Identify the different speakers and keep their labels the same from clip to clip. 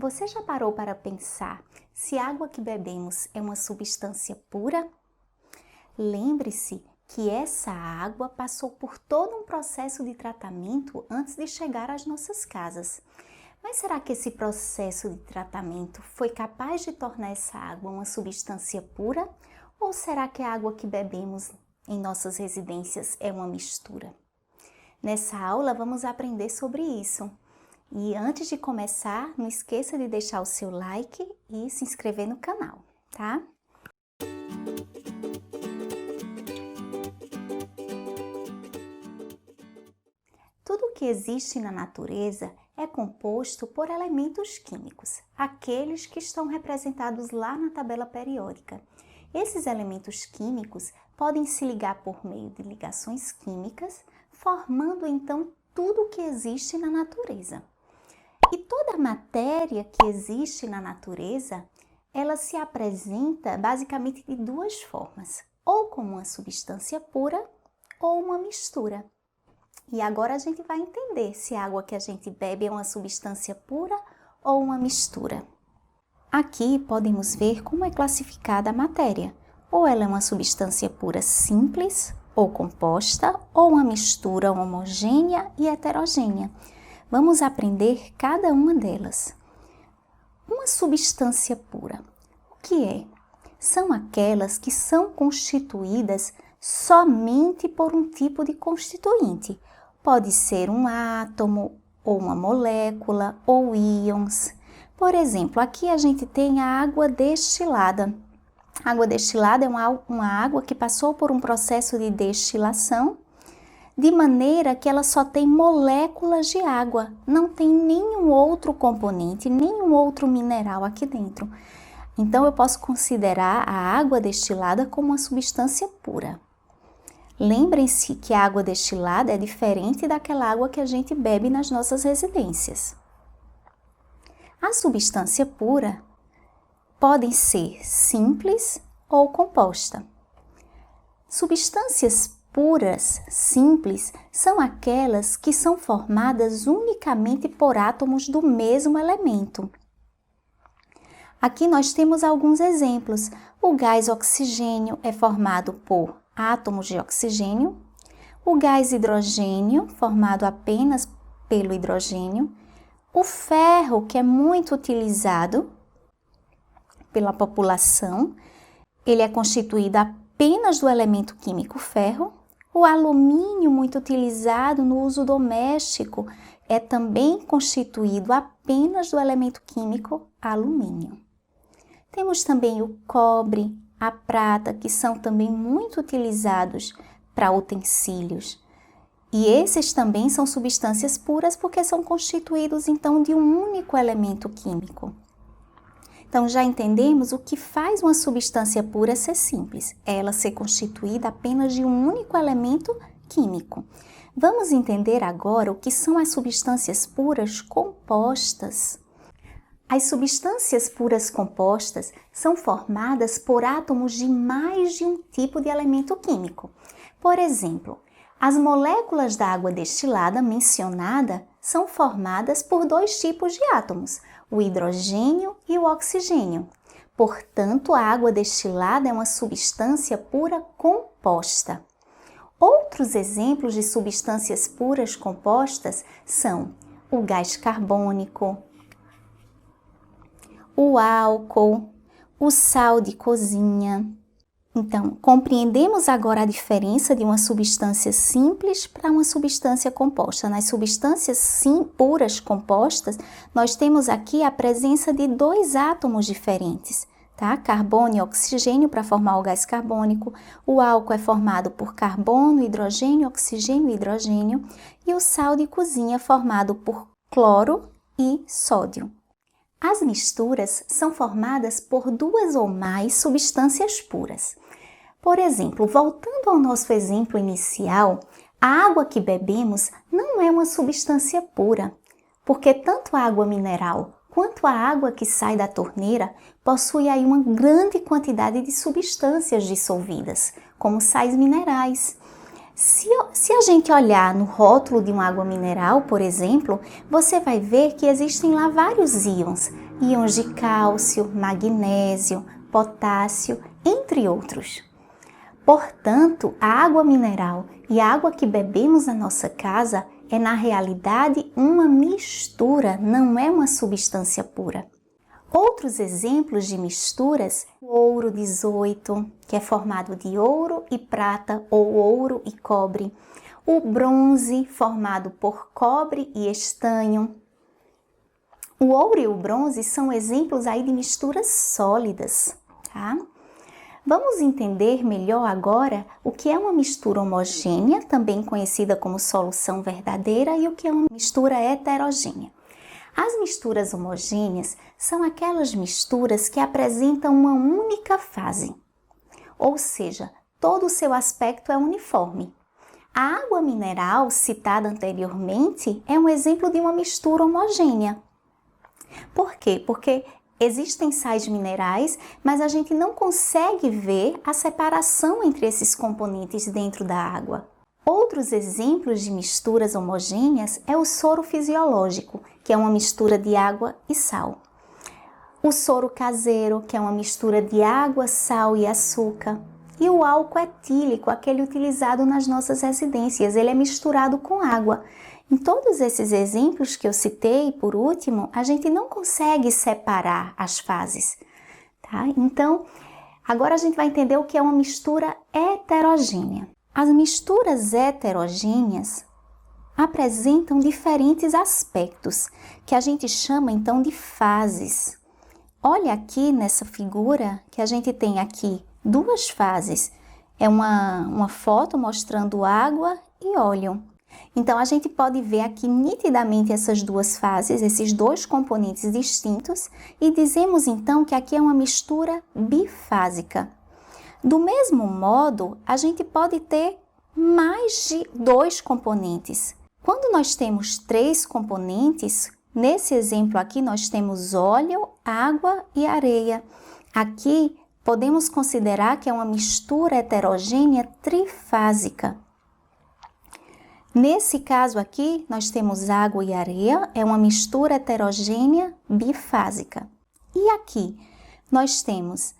Speaker 1: Você já parou para pensar se a água que bebemos é uma substância pura? Lembre-se que essa água passou por todo um processo de tratamento antes de chegar às nossas casas. Mas será que esse processo de tratamento foi capaz de tornar essa água uma substância pura? Ou será que a água que bebemos em nossas residências é uma mistura? Nessa aula vamos aprender sobre isso. E antes de começar, não esqueça de deixar o seu like e se inscrever no canal, tá? Tudo que existe na natureza é composto por elementos químicos, aqueles que estão representados lá na tabela periódica. Esses elementos químicos podem se ligar por meio de ligações químicas, formando então tudo o que existe na natureza. E toda a matéria que existe na natureza, ela se apresenta basicamente de duas formas, ou como uma substância pura ou uma mistura. E agora a gente vai entender se a água que a gente bebe é uma substância pura ou uma mistura. Aqui podemos ver como é classificada a matéria. Ou ela é uma substância pura simples ou composta, ou uma mistura homogênea e heterogênea. Vamos aprender cada uma delas. Uma substância pura, o que é? São aquelas que são constituídas somente por um tipo de constituinte. Pode ser um átomo, ou uma molécula, ou íons. Por exemplo, aqui a gente tem a água destilada. A água destilada é uma água que passou por um processo de destilação, de maneira que ela só tem moléculas de água, não tem nenhum outro componente, nenhum outro mineral aqui dentro. Então, eu posso considerar a água destilada como uma substância pura. Lembrem-se que a água destilada é diferente daquela água que a gente bebe nas nossas residências. A substância pura podem ser simples ou composta. Substâncias puras, simples, são aquelas que são formadas unicamente por átomos do mesmo elemento. Aqui nós temos alguns exemplos. O gás oxigênio é formado por átomos de oxigênio, o gás hidrogênio, formado apenas pelo hidrogênio, o ferro, que é muito utilizado pela população, ele é constituído apenas do elemento químico ferro. O alumínio, muito utilizado no uso doméstico, é também constituído apenas do elemento químico alumínio. Temos também o cobre, a prata, que são também muito utilizados para utensílios. E esses também são substâncias puras porque são constituídos então de um único elemento químico. Então, já entendemos o que faz uma substância pura ser simples, é ela ser constituída apenas de um único elemento químico. Vamos entender agora o que são as substâncias puras compostas. As substâncias puras compostas são formadas por átomos de mais de um tipo de elemento químico. Por exemplo, as moléculas da água destilada mencionada são formadas por dois tipos de átomos, o hidrogênio e o oxigênio. Portanto, a água destilada é uma substância pura composta. Outros exemplos de substâncias puras compostas são o gás carbônico, o álcool, o sal de cozinha. Então, compreendemos agora a diferença de uma substância simples para uma substância composta. Nas substâncias puras compostas, nós temos aqui a presença de dois átomos diferentes, tá? Carbono e oxigênio para formar o gás carbônico. O álcool é formado por carbono, hidrogênio, oxigênio e hidrogênio. E o sal de cozinha é formado por cloro e sódio. As misturas são formadas por duas ou mais substâncias puras. Por exemplo, voltando ao nosso exemplo inicial, a água que bebemos não é uma substância pura, porque tanto a água mineral quanto a água que sai da torneira possui aí uma grande quantidade de substâncias dissolvidas, como sais minerais. Se a gente olhar no rótulo de uma água mineral, por exemplo, você vai ver que existem lá vários íons. íons de cálcio, magnésio, potássio, entre outros. Portanto, a água mineral e a água que bebemos na nossa casa é, na realidade, uma mistura, não é uma substância pura. Outros exemplos de misturas, o ouro 18, que é formado de ouro e prata ou ouro e cobre, o bronze, formado por cobre e estanho. O ouro e o bronze são exemplos aí de misturas sólidas, tá? Vamos entender melhor agora o que é uma mistura homogênea, também conhecida como solução verdadeira, e o que é uma mistura heterogênea. As misturas homogêneas são aquelas misturas que apresentam uma única fase, ou seja, todo o seu aspecto é uniforme. A água mineral, citada anteriormente, é um exemplo de uma mistura homogênea. Por quê? Porque existem sais minerais, mas a gente não consegue ver a separação entre esses componentes dentro da água. Outros exemplos de misturas homogêneas é o soro fisiológico, que é uma mistura de água e sal. O soro caseiro, que é uma mistura de água, sal e açúcar. E o álcool etílico, aquele utilizado nas nossas residências, ele é misturado com água. Em todos esses exemplos que eu citei, por último, a gente não consegue separar as fases, tá? Então, agora a gente vai entender o que é uma mistura heterogênea. As misturas heterogêneas apresentam diferentes aspectos, que a gente chama então de fases. Olha aqui nessa figura que a gente tem aqui duas fases. É uma foto mostrando água e óleo. Então, a gente pode ver aqui nitidamente essas duas fases, esses dois componentes distintos, e dizemos então que aqui é uma mistura bifásica. Do mesmo modo, a gente pode ter mais de dois componentes. Quando nós temos três componentes, nesse exemplo aqui nós temos óleo, água e areia. Aqui podemos considerar que é uma mistura heterogênea trifásica. Nesse caso aqui, nós temos água e areia, é uma mistura heterogênea bifásica. E aqui, nós temos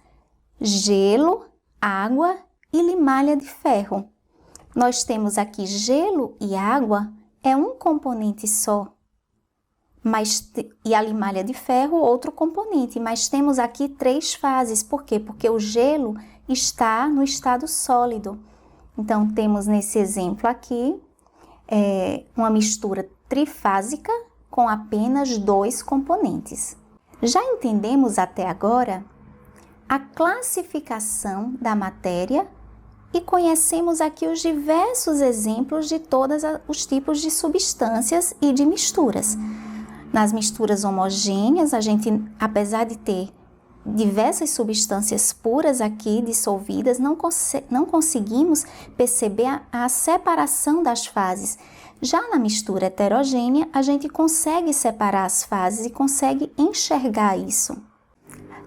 Speaker 1: gelo, água e limalha de ferro. Nós temos aqui gelo e água, é um componente só, e a limalha de ferro, outro componente, mas temos aqui três fases. Por quê? Porque o gelo está no estado sólido. Então, temos nesse exemplo aqui, uma mistura trifásica com apenas dois componentes. Já entendemos até agora a classificação da matéria e conhecemos aqui os diversos exemplos de todos os tipos de substâncias e de misturas. Nas misturas homogêneas, a gente, apesar de ter diversas substâncias puras aqui dissolvidas, não conseguimos perceber a separação das fases. Já na mistura heterogênea, a gente consegue separar as fases e consegue enxergar isso.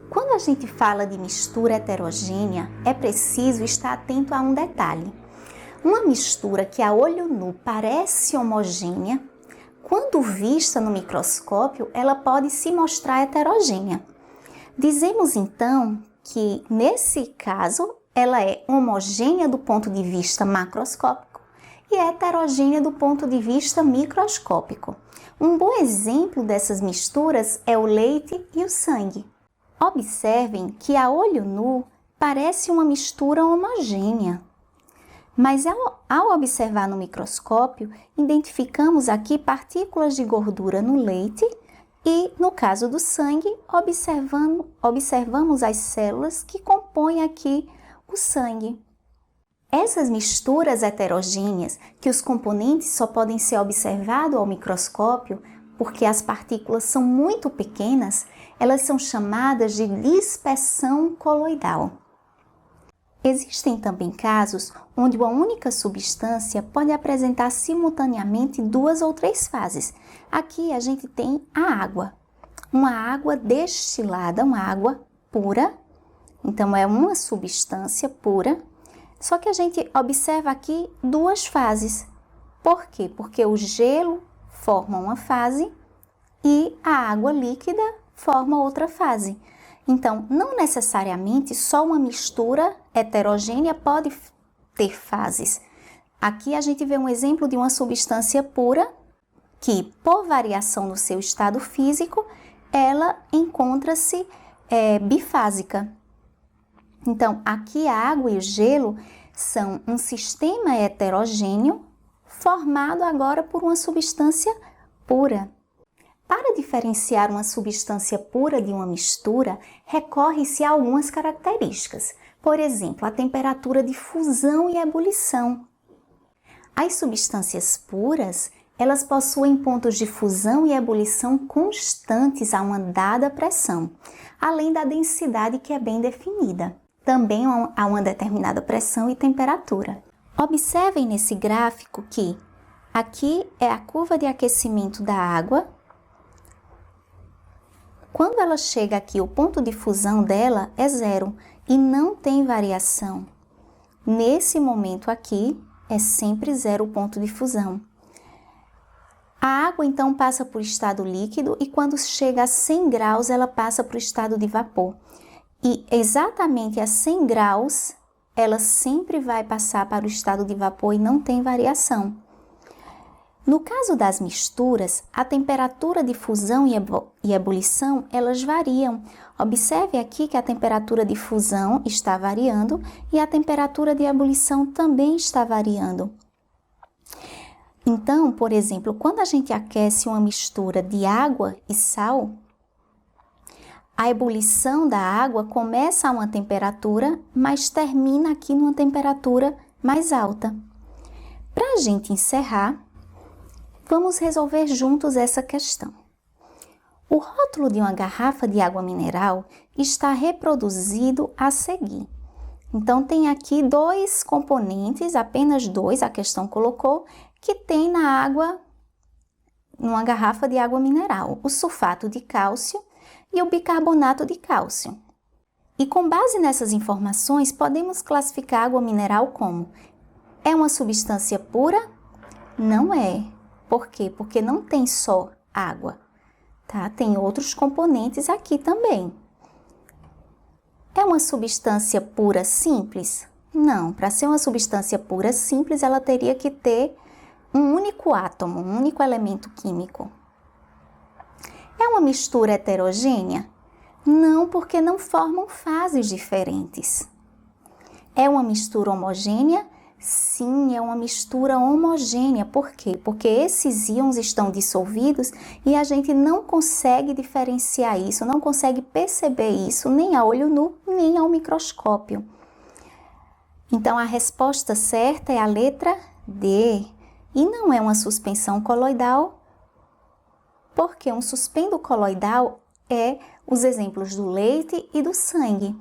Speaker 1: Quando a gente fala de mistura heterogênea, é preciso estar atento a um detalhe. Uma mistura que a olho nu parece homogênea, quando vista no microscópio, ela pode se mostrar heterogênea. Dizemos então que, nesse caso, ela é homogênea do ponto de vista macroscópico e heterogênea do ponto de vista microscópico. Um bom exemplo dessas misturas é o leite e o sangue. Observem que a olho nu parece uma mistura homogênea, mas ao observar no microscópio, identificamos aqui partículas de gordura no leite e, no caso do sangue, observamos as células que compõem aqui o sangue. Essas misturas heterogêneas, que os componentes só podem ser observados ao microscópio, porque as partículas são muito pequenas, elas são chamadas de dispersão coloidal. Existem também casos onde uma única substância pode apresentar simultaneamente duas ou três fases. Aqui a gente tem a água, uma água destilada, uma água pura, então é uma substância pura, só que a gente observa aqui duas fases. Por quê? Porque o gelo forma uma fase e a água líquida forma outra fase. Então, não necessariamente só uma mistura heterogênea pode ter fases. Aqui a gente vê um exemplo de uma substância pura que, por variação no seu estado físico, ela encontra-se bifásica. Então, aqui a água e o gelo são um sistema heterogêneo formado agora por uma substância pura. Para diferenciar uma substância pura de uma mistura, recorre-se a algumas características. Por exemplo, a temperatura de fusão e ebulição. As substâncias puras, elas possuem pontos de fusão e ebulição constantes a uma dada pressão, além da densidade que é bem definida, também a uma determinada pressão e temperatura. Observem nesse gráfico que aqui é a curva de aquecimento da água. Quando ela chega aqui, o ponto de fusão dela é 0 e não tem variação. Nesse momento aqui, é sempre 0 o ponto de fusão. A água, então, passa por estado líquido e quando chega a 100 graus, ela passa para o estado de vapor. E exatamente a 100 graus, ela sempre vai passar para o estado de vapor e não tem variação. No caso das misturas, a temperatura de fusão e ebulição, elas variam. Observe aqui que a temperatura de fusão está variando e a temperatura de ebulição também está variando. Então, por exemplo, quando a gente aquece uma mistura de água e sal, a ebulição da água começa a uma temperatura, mas termina aqui numa temperatura mais alta. Para a gente encerrar, vamos resolver juntos essa questão. O rótulo de uma garrafa de água mineral está reproduzido a seguir. Então, tem aqui dois componentes, apenas dois, a questão colocou, que tem na água, numa garrafa de água mineral, o sulfato de cálcio e o bicarbonato de cálcio. E com base nessas informações, podemos classificar a água mineral como: é uma substância pura? Não é. Por quê? Porque não tem só água, tá? Tem outros componentes aqui também. É uma substância pura simples? Não, para ser uma substância pura simples, ela teria que ter um único átomo, um único elemento químico. É uma mistura heterogênea? Não, porque não formam fases diferentes. É uma mistura homogênea? Sim, é uma mistura homogênea. Por quê? Porque esses íons estão dissolvidos e a gente não consegue diferenciar isso, não consegue perceber isso nem a olho nu, nem ao microscópio. Então, a resposta certa é a letra D. E não é uma suspensão coloidal, porque um suspendo coloidal é os exemplos do leite e do sangue.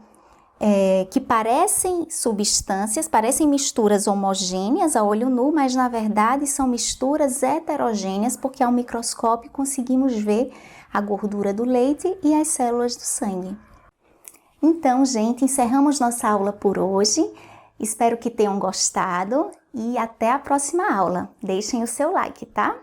Speaker 1: Que parecem substâncias, parecem misturas homogêneas a olho nu, mas na verdade são misturas heterogêneas, porque ao microscópio conseguimos ver a gordura do leite e as células do sangue. Então, gente, encerramos nossa aula por hoje. Espero que tenham gostado e até a próxima aula. Deixem o seu like, tá?